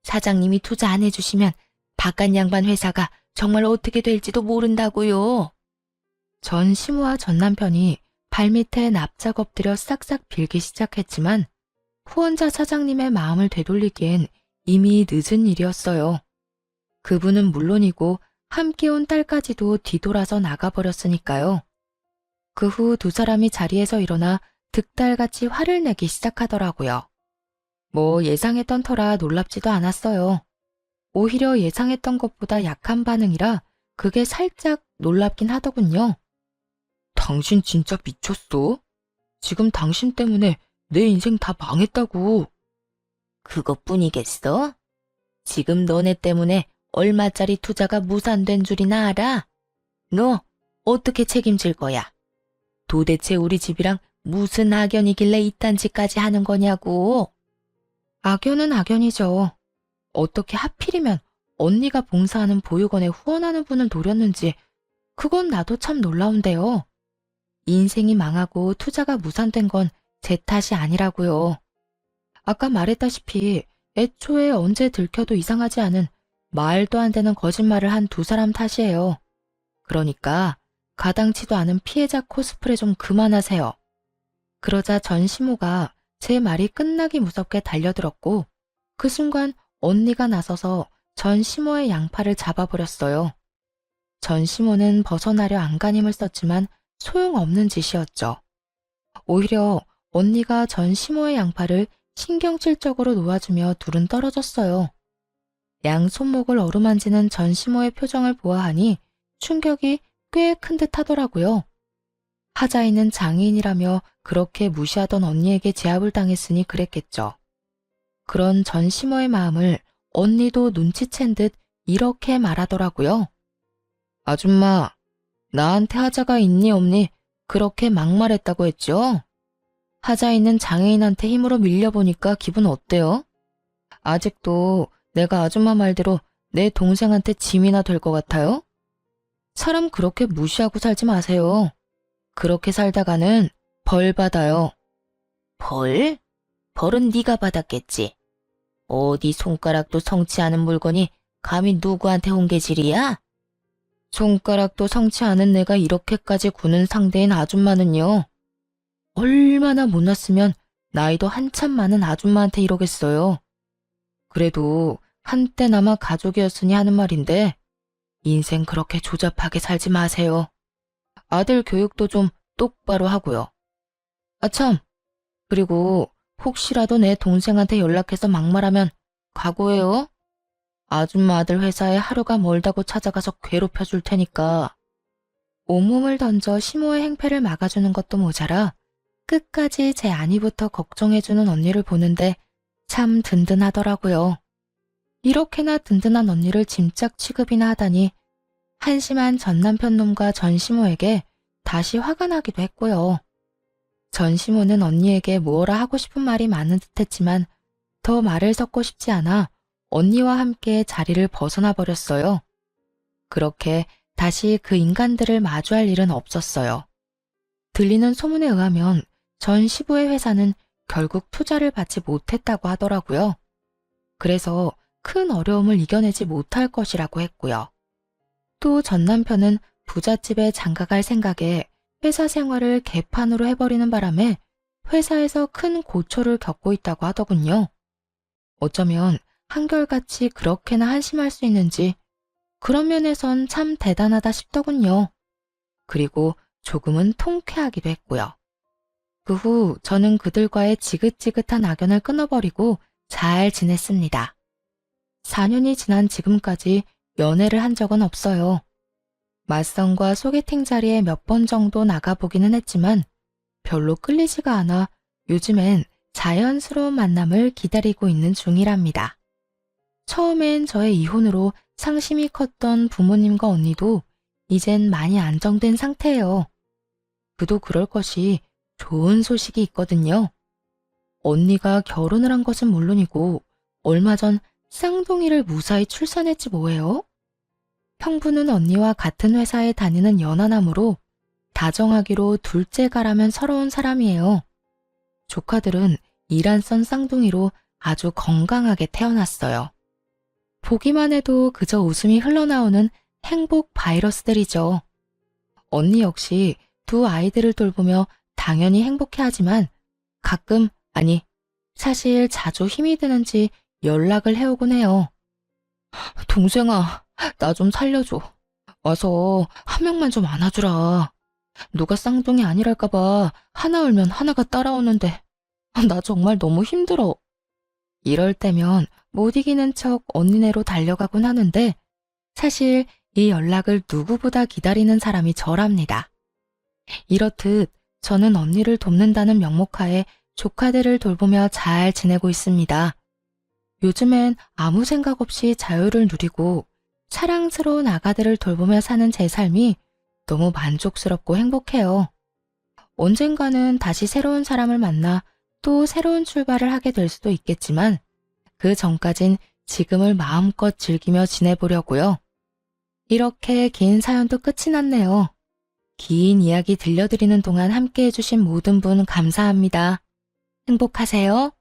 사장님이 투자 안 해주시면 바깥 양반 회사가 정말 어떻게 될지도 모른다고요. 전 시모와 전 남편이 발밑에 납작 엎드려 싹싹 빌기 시작했지만 후원자 사장님의 마음을 되돌리기엔 이미 늦은 일이었어요. 그분은 물론이고 함께 온 딸까지도 뒤돌아서 나가버렸으니까요. 그 후 두 사람이 자리에서 일어나 득달같이 화를 내기 시작하더라고요. 뭐 예상했던 터라 놀랍지도 않았어요. 오히려 예상했던 것보다 약한 반응이라 그게 살짝 놀랍긴 하더군요. 당신 진짜 미쳤어? 지금 당신 때문에 내 인생 다 망했다고. 그것뿐이겠어? 지금 너네 때문에 얼마짜리 투자가 무산된 줄이나 알아? 너 어떻게 책임질 거야? 도대체 우리 집이랑 무슨 악연이길래 이딴 짓까지 하는 거냐고. 악연은 악연이죠. 어떻게 하필이면 언니가 봉사하는 보육원에 후원하는 분을 노렸는지 그건 나도 참 놀라운데요. 인생이 망하고 투자가 무산된 건 제 탓이 아니라고요. 아까 말했다시피 애초에 언제 들켜도 이상하지 않은 말도 안 되는 거짓말을 한 두 사람 탓이에요. 그러니까 가당치도 않은 피해자 코스프레 좀 그만하세요. 그러자 전시모가 제 말이 끝나기 무섭게 달려들었고 그 순간 언니가 나서서 전시모의 양팔을 잡아버렸어요. 전시모는 벗어나려 안간힘을 썼지만 소용없는 짓이었죠. 오히려 언니가 전시모의 양팔을 신경질적으로 놓아주며 둘은 떨어졌어요. 양 손목을 어루만지는 전시모의 표정을 보아하니 충격이 꽤 큰 듯 하더라고요. 하자이는 장애인이라며 그렇게 무시하던 언니에게 제압을 당했으니 그랬겠죠. 그런 전시모의 마음을 언니도 눈치챈 듯 이렇게 말하더라고요. 아줌마, 나한테 하자가 있니 없니 그렇게 막말했다고 했죠? 하자이는 장애인한테 힘으로 밀려보니까 기분 어때요? 아직도 내가 아줌마 말대로 내 동생한테 짐이나 될 것 같아요? 사람 그렇게 무시하고 살지 마세요. 그렇게 살다가는 벌 받아요. 벌? 벌은 네가 받았겠지. 어디 손가락도 성치 않은 물건이 감히 누구한테 홍계질이야? 손가락도 성치 않은 내가 이렇게까지 구는 상대인 아줌마는요. 얼마나 못났으면 나이도 한참 많은 아줌마한테 이러겠어요. 그래도 한때나마 가족이었으니 하는 말인데 인생 그렇게 조잡하게 살지 마세요. 아들 교육도 좀 똑바로 하고요. 아참, 그리고 혹시라도 내 동생한테 연락해서 막말하면 각오해요. 아줌마 아들 회사에 하루가 멀다고 찾아가서 괴롭혀 줄 테니까. 온몸을 던져 시모의 행패를 막아주는 것도 모자라 끝까지 제 안위부터 걱정해주는 언니를 보는데 참 든든하더라고요. 이렇게나 든든한 언니를 짐짝 취급이나 하다니 한심한 전남편 놈과 전시모에게 다시 화가 나기도 했고요. 전시모는 언니에게 뭐라 하고 싶은 말이 많은 듯했지만 더 말을 섞고 싶지 않아 언니와 함께 자리를 벗어나 버렸어요. 그렇게 다시 그 인간들을 마주할 일은 없었어요. 들리는 소문에 의하면 전 시부의 회사는 결국 투자를 받지 못했다고 하더라고요. 그래서 큰 어려움을 이겨내지 못할 것이라고 했고요. 또 전 남편은 부잣집에 장가갈 생각에 회사 생활을 개판으로 해버리는 바람에 회사에서 큰 고초를 겪고 있다고 하더군요. 어쩌면 한결같이 그렇게나 한심할 수 있는지 그런 면에선 참 대단하다 싶더군요. 그리고 조금은 통쾌하기도 했고요. 그 후 저는 그들과의 지긋지긋한 악연을 끊어버리고 잘 지냈습니다. 4년이 지난 지금까지 연애를 한 적은 없어요. 맞선과 소개팅 자리에 몇 번 정도 나가보기는 했지만 별로 끌리지가 않아 요즘엔 자연스러운 만남을 기다리고 있는 중이랍니다. 처음엔 저의 이혼으로 상심이 컸던 부모님과 언니도 이젠 많이 안정된 상태예요. 그도 그럴 것이 좋은 소식이 있거든요. 언니가 결혼을 한 것은 물론이고 얼마 전 쌍둥이를 무사히 출산했지 뭐예요? 형부는 언니와 같은 회사에 다니는 연하남으로 다정하기로 둘째가라면 서러운 사람이에요. 조카들은 이란선 쌍둥이로 아주 건강하게 태어났어요. 보기만 해도 그저 웃음이 흘러나오는 행복 바이러스들이죠. 언니 역시 두 아이들을 돌보며 당연히 행복해하지만 가끔, 아니 사실 자주 힘이 드는지 연락을 해오곤 해요. 동생아, 나 좀 살려줘. 와서 한 명만 좀 안아주라. 누가 쌍둥이 아니랄까봐 하나 울면 하나가 따라오는데 나 정말 너무 힘들어. 이럴 때면 못 이기는 척 언니네로 달려가곤 하는데 사실 이 연락을 누구보다 기다리는 사람이 저랍니다. 이렇듯 저는 언니를 돕는다는 명목하에 조카들을 돌보며 잘 지내고 있습니다. 요즘엔 아무 생각 없이 자유를 누리고 사랑스러운 아가들을 돌보며 사는 제 삶이 너무 만족스럽고 행복해요. 언젠가는 다시 새로운 사람을 만나 또 새로운 출발을 하게 될 수도 있겠지만 그 전까진 지금을 마음껏 즐기며 지내보려고요. 이렇게 긴 사연도 끝이 났네요. 긴 이야기 들려드리는 동안 함께 해주신 모든 분 감사합니다. 행복하세요.